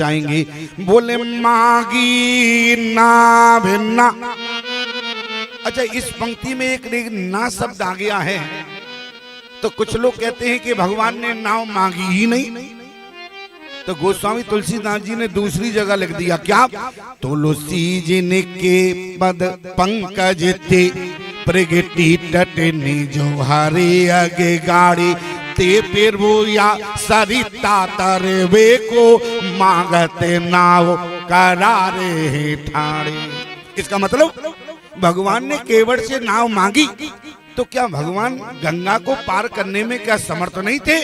चाहेंगे। बोले मागी ना भिन्ना। अच्छा, इस पंक्ति में एक ना शब्द आ गया है, तो कुछ लोग कहते हैं कि भगवान ने नाव मांगी ही नहीं, तो गोस्वामी तुलसीदास जी ने दूसरी जगह लिख दिया क्या, तुलसी जिनके पद पंकज थे प्रगति तट निजो हरे अगे गाड़ी ते फिर वो या सरिता तरवे को मांगते नाव करारे ठाड़े। इसका मतलब भगवान ने केवट से नाव मांगी, तो क्या भगवान गंगा को पार करने में क्या समर्थ नहीं थे?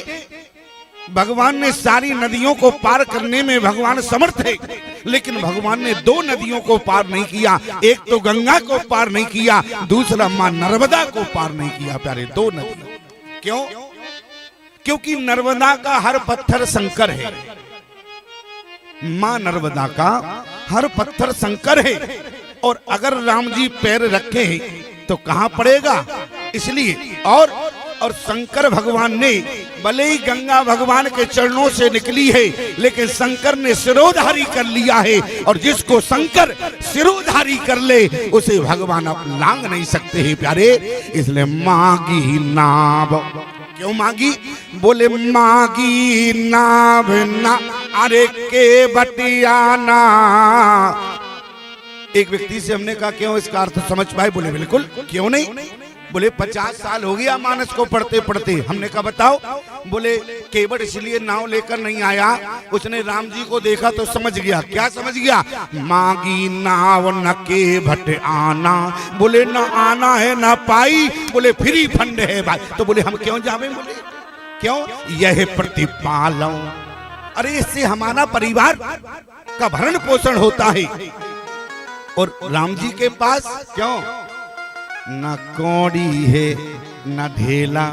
भगवान ने सारी नदियों को पार करने में भगवान समर्थ थे, लेकिन भगवान ने दो नदियों को पार नहीं किया। एक तो गंगा को पार नहीं किया, दूसरा मां नर्मदा को पार नहीं किया। प्यारे, दो नदी। क्यों? क्योंकि नर्मदा का हर पत्थर शंकर है, मां नर्मदा का हर पत्थर शंकर है, और अगर राम जी पैर रखे तो कहां पड़ेगा? इसलिए और शंकर भगवान ने भले ही गंगा भगवान के चरणों से निकली है, लेकिन शंकर ने सिरोधारी कर लिया है, और जिसको शंकर सिरोधारी कर ले उसे भगवान अब लांग नहीं सकते हैं। प्यारे, इसलिए मांगी नाव। क्यों मांगी? बोले मांगी नाव ना अरे के बटियाना। एक व्यक्ति से हमने कहा क्यों इसका अर्थ समझ पाए? बोले बिल्कुल, क्यों नहीं। बोले 50 साल हो गया मानस को पढ़ते पढ़ते। हमने कहा बताओ। बोले केवट इसलिए नाव लेकर नहीं आया, उसने राम जी को देखा तो समझ गया। क्या समझ गया? मांगी नाव न के भट आना। बोले न आना है न पाई, बोले फ्री फंड है भाई। तो बोले हम क्यों जावे? बोले क्यों? यह प्रतिपालौ। अरे इससे हमारा परिवार का भरण पोषण होता है। और राम जी के पास क्यों न कौड़ी है न ढेला,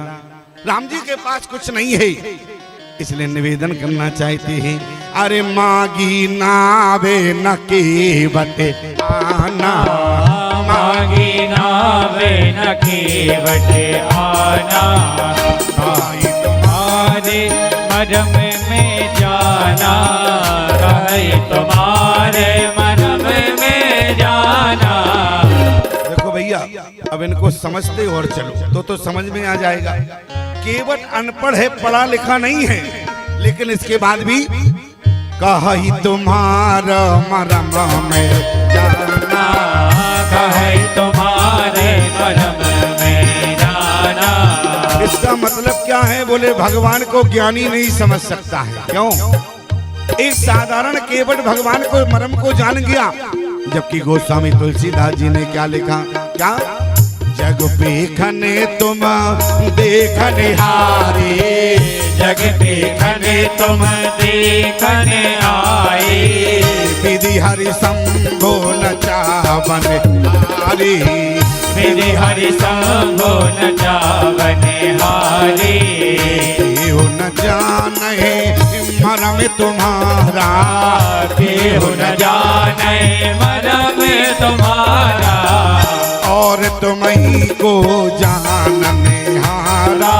राम जी के पास कुछ नहीं है, इसलिए निवेदन करना चाहते हैं अरे मांगी नावे न के बटे आना। मांगी नावे न के बटे आना। भाई तुम्हारे मरम में जाना, भाई तुम्हारे मरम में जाना। भैया अब इनको समझते और चलो तो समझ में आ जाएगा। केवट अनपढ़ है, पढ़ा लिखा नहीं है, लेकिन इसके बाद भी कही तुम्हारा मरम में जाना, कही तुम्हारे मरम में जाना। इसका मतलब क्या है? बोले भगवान को ज्ञानी नहीं समझ सकता है। क्यों? एक साधारण केवट भगवान को मरम को जान गया, जबकि गोस्वामी तुलसीदास जी ने क्या लिखा? क्या? जग पेखने तुम देखने हारे, जग पेखने तुम देखने आए। विधि हरि शंभो न चावन हारे, विधि हरि शंभो न चावन हारे। केहू न जाने मरम तुम्हारा, केहू न जाने मरम तुम्हारा। और तुम्हीं को जानने हारा,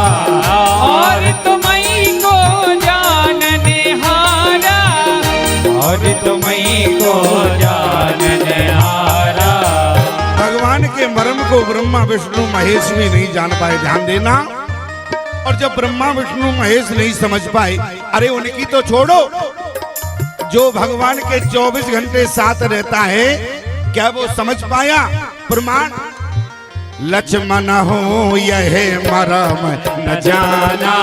और तुम्हीं को जानने हारा, और तुम्हीं को जानने हारा। भगवान के मर्म को ब्रह्मा विष्णु महेश भी नहीं जान पाए। ध्यान देना। और जब ब्रह्मा विष्णु महेश नहीं समझ पाए, अरे उनकी तो छोड़ो, जो भगवान के 24 घंटे साथ रहता है, क्या वो समझ पाया? प्रमाण लक्ष्मण हो यह मरम न जाना,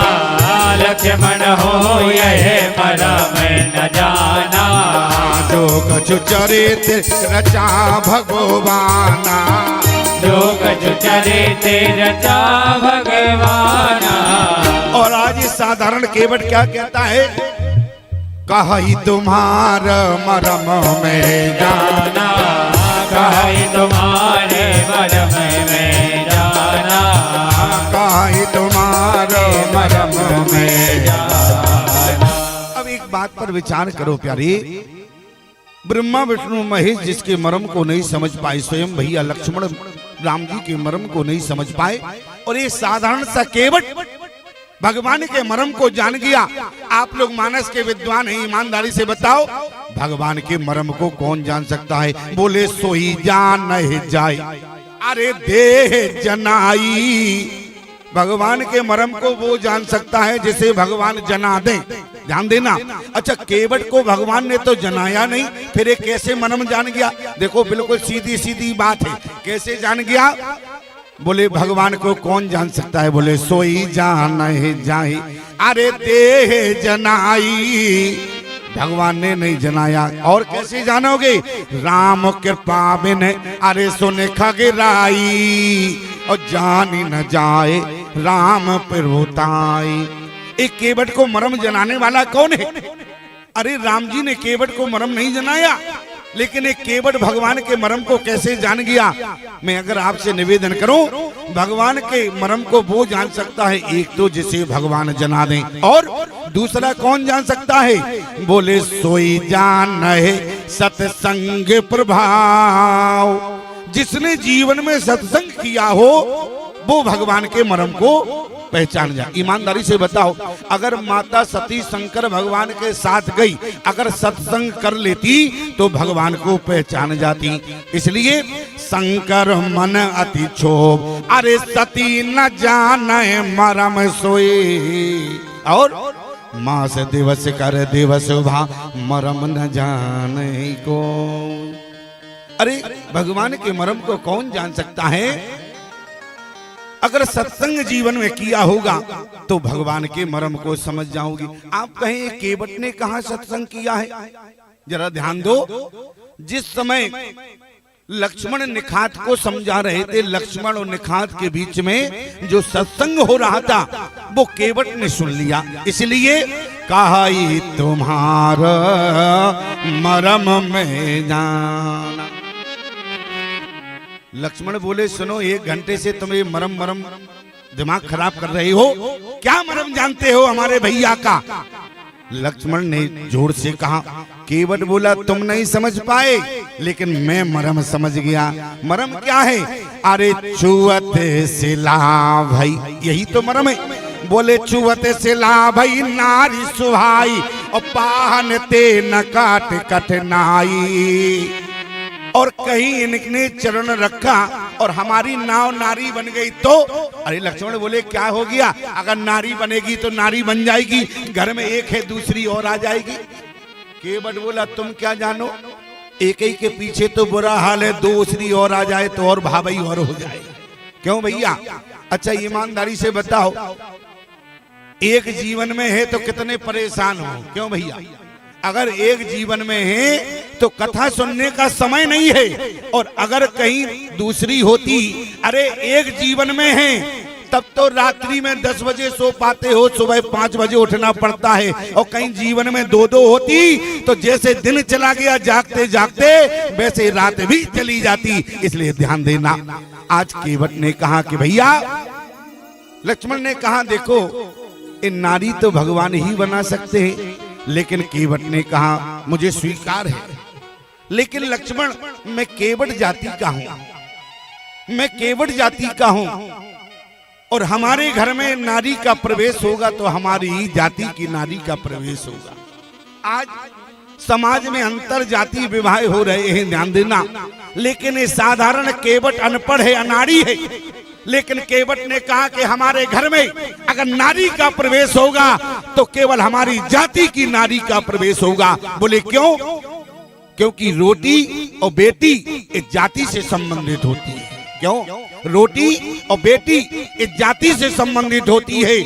लक्ष्मण हो यह मरम न जाना। जो कछु चरित रचा भगवाना, जो कछु चरित रचा भगवाना। और आज इस साधारण केवट क्या कहता है? कही तुम्हार मरम में जाना, कही तुम्हारे मरम में जाना, कही तुम्हारे मरम में जाना। अब एक बात पर विचार करो प्यारे, ब्रह्मा विष्णु महेश जिसके मर्म को नहीं समझ पाए, स्वयं भैया लक्ष्मण राम जी के मर्म को नहीं समझ पाए, और ये साधारण सा केवट भगवान के मर्म को जान गया। आप लोग मानस के विद्वान हैं, ईमानदारी से बताओ भगवान के मर्म को कौन जान सकता है? बोले सोई जान नहीं जाए, अरे देह जनाई। भगवान के मर्म को वो जान सकता है जिसे भगवान जना दे। ध्यान देना। अच्छा, केवट को भगवान ने तो जनाया नहीं, फिर ये कैसे मर्म जान गया? देखो बिल्कुल सीधी सीधी बात है, कैसे जान गया? बोले भगवान को कौन जान सकता है? बोले सोई जान नहीं जाए, अरे देह जनाई। भगवान ने नहीं जनाया, और कैसे जानोगे? राम कृपा बिन अरे सुन खगराई, और जान न जाए राम प्रभुताई। एक केवट को मर्म जनाने वाला कौन है? अरे राम जी ने केवट को मर्म नहीं जनाया, लेकिन एक केवट भगवान के मर्म को कैसे जान गया? मैं अगर आपसे निवेदन करूं, भगवान के मर्म को वो जान सकता है, एक तो जिसे भगवान जना दें, और दूसरा कौन जान सकता है? बोले सोई जान है सत्संग प्रभाव। जिसने जीवन में सत्संग किया हो वो भगवान के मर्म को पहचान जाए। ईमानदारी से बताओ, अगर माता सती शंकर भगवान के साथ गई, अगर सत्संग कर लेती तो भगवान को पहचान जाती। इसलिए शंकर मन अति क्षोभ, अरे सती न जाने मरम सोई। और मास दिवस कर दिवस भा मरम न जाने को। अरे भगवान के मर्म को कौन जान सकता है? अगर सत्संग जीवन में किया होगा तो भगवान के मर्म को समझ जाओगी। आप कहें केवट ने कहा सत्संग किया है? जरा ध्यान दो। जिस समय लक्ष्मण निखात को समझा रहे थे, लक्ष्मण और निखात के बीच में जो सत्संग हो रहा था वो केवट ने सुन लिया। इसलिए कहा तुम्हारा मर्म में जाना। लक्ष्मण बोले सुनो, 1 घंटे से तुम ये मरम दिमाग खराब कर रही हो, क्या मरम जानते हो हमारे भैया का? लक्ष्मण ने जोर से कहा। केवट बोला तुम नहीं समझ पाए, लेकिन मैं मरम समझ गया। मरम क्या है? अरे छुअत सिला भाई, यही तो मरम है। बोले छुअत सिला भाई नारी सुहाई, और पाहन ते न काट कठनाई। और कहीं इनने चरण रखा और हमारी नाव नारी बन गई तो? अरे लक्ष्मण बोले क्या हो गया? अगर नारी बनेगी तो नारी बन जाएगी, घर में एक है दूसरी और आ जाएगी। केवट बोला तुम क्या जानो, एक ही के पीछे तो बुरा हाल है, दूसरी और आ जाए तो और भाभी और हो जाए। क्यों भैया? अच्छा ईमानदारी से बताओ, एक जीवन में है तो कितने परेशान हो? क्यों भैया? अगर एक जीवन में है तो कथा सुनने का समय नहीं है, और अगर कहीं दूसरी होती, अरे एक जीवन में है तब तो रात्रि में 10 बजे सो पाते हो, सुबह 5 बजे उठना पड़ता है। और कहीं जीवन में 2-2 होती तो जैसे दिन चला गया जागते जागते, वैसे रात भी चली जाती। इसलिए ध्यान देना। आज केवट ने कहा कि भैया, लक्ष्मण ने कहा देखो इन नारी तो भगवान ही बना सकते हैं, लेकिन केवट ने कहा मुझे स्वीकार है, लेकिन लक्ष्मण मैं केवट जाति का हूं, मैं केवट जाति का हूं, और हमारे घर में नारी का प्रवेश होगा तो हमारी जाति की नारी का प्रवेश होगा। आज समाज में अंतर जाति विवाह हो रहे हैं, ध्यान देना। लेकिन ये साधारण केवट अनपढ़ है, अनाड़ी है, लेकिन केवट ने कहा कि हमारे घर में अगर नारी का प्रवेश होगा तो केवल हमारी जाति की नारी का प्रवेश होगा। बोले क्यों? क्योंकि रोटी और बेटी एक जाति से संबंधित होती है। क्यों? रोटी और बेटी एक जाति से संबंधित होती है।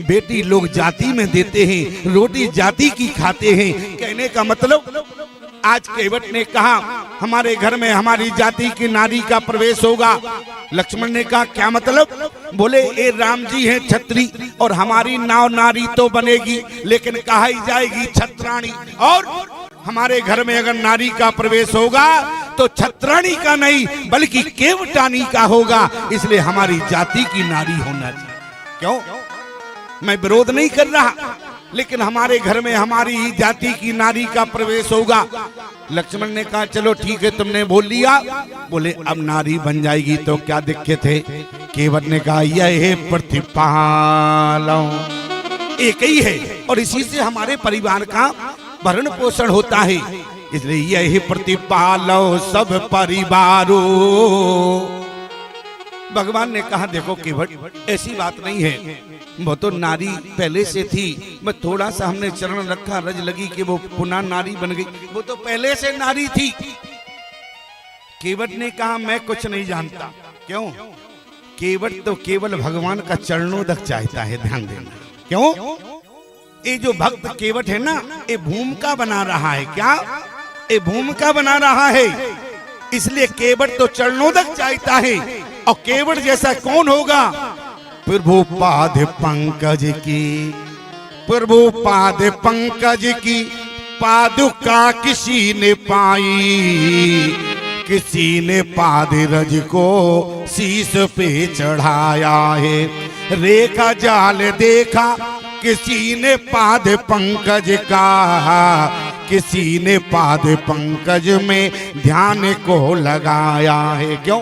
बेटी लोग जाति में देते हैं, रोटी जाति की खाते हैं। कहने का मतलब आज केवट ने कहा हमारे घर में हमारी जाति की नारी का प्रवेश होगा। लक्ष्मण ने कहा क्या मतलब? बोले ए राम जी हैं छत्री, और हमारी नाव नारी तो बनेगी लेकिन कहाई जाएगी छत्राणी, और हमारे घर में अगर नारी का प्रवेश होगा तो छत्राणी का नहीं बल्कि केवटानी का होगा। इसलिए हमारी जाति की नारी होना चाहिए। क्यों? मैं विरोध नहीं कर रहा, लेकिन हमारे घर में हमारी ही जाति की नारी का प्रवेश होगा। लक्ष्मण ने कहा चलो ठीक है, तुमने बोल लिया। बोले अब नारी बन जाएगी तो क्या दिक्कत है? केवट ने कहा यह है प्रतिपालौ एक ही है और इसी से हमारे परिवार का भरण पोषण होता है। इसलिए यही प्रतिपालो सब परिवारों। भगवान ने कहा देखो केवट ऐसी बात नहीं है, वो तो नारी पहले से थी, मैं थोड़ा सा हमने चरण रखा, रज लगी कि वो पुनः नारी बन गई, वो तो पहले से नारी थी। केवट ने कहा मैं कुछ नहीं जानता। क्यों? केवट तो केवल भगवान का चरणों तक चाहता है, ध्यान देना। क्यों? ये जो भक्त केवट है ना, ये भूमिका बना रहा है। क्या? ये भूमिका बना रहा है, इसलिए केवट तो चरणों तक चाहता है। और केवट जैसा कौन होगा? प्रभु पाद पंकज की, प्रभु पाद पंकज की पादुका किसी ने पाई, किसी ने पाद रज को शीश पे चढ़ाया है। रेखा जाल देखा किसी ने पाद पंकज का, किसी ने पाद पंकज में ध्यान को लगाया है। क्यों?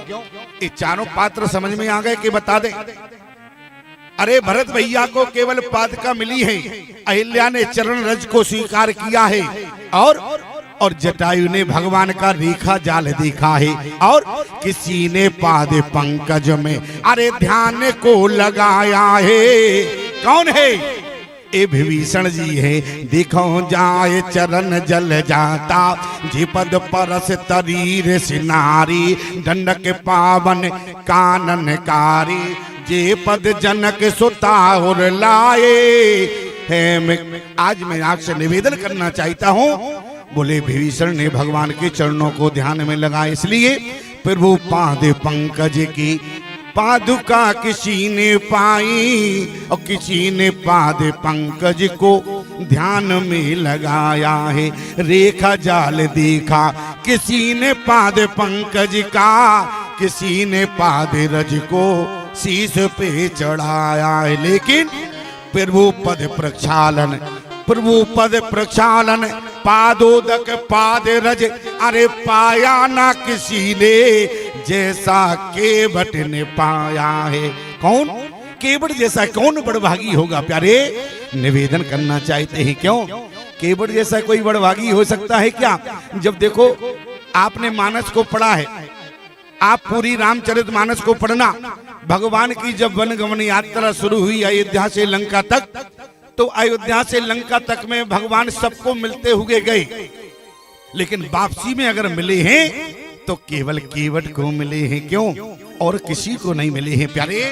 ये चारों पात्र समझ में आ गए कि बता दे? अरे भरत भैया को केवल पादका मिली है, अहिल्या ने चरण रज को स्वीकार किया है, और जटायु ने भगवान का रेखा जाल देखा है, और किसी ने पाद पंकज में अरे ध्यान को लगाया है। कौन है? ए विभीषण जी है। देखो जाए चरण जल जाता, जिपद परस तरीर सिनारी, दंडक पावन काननकारी, जे पद जनक सुता और लाए है। आज मैं आपसे निवेदन करना चाहता हूँ, बोले विभीषण ने भगवान के चरणों को ध्यान में लगा, इसलिए प्रभु पाद पंकज की पादुका किसी ने पाई, और किसी ने पाद पंकज को ध्यान में लगाया है। रेखा जाल देखा किसी ने पाद पंकज का, किसी ने पाद रज को शीश पे चढ़ाया है। लेकिन प्रभु पद प्रक्षालन, प्रभु पद प्रक्षालन पादोदक पाद रज अरे पाया ना किसी ने, जैसा केवट ने पाया है। कौन? केवट जैसा कौन बड़भागी होगा? प्यारे निवेदन करना चाहते हैं। क्यों? केवट जैसा कोई बड़भागी हो सकता है क्या? जब देखो आपने मानस को पढ़ा है, आप पूरी रामचरितमानस को पढ़ना। भगवान की जब वनगमन यात्रा शुरू हुई अयोध्या से लंका तक, तो अयोध्या से लंका तक में भगवान सबको मिलते हुए गए, लेकिन वापसी में अगर मिले हैं तो केवल केवट को मिले हैं। क्यों? और किसी को नहीं मिले हैं। प्यारे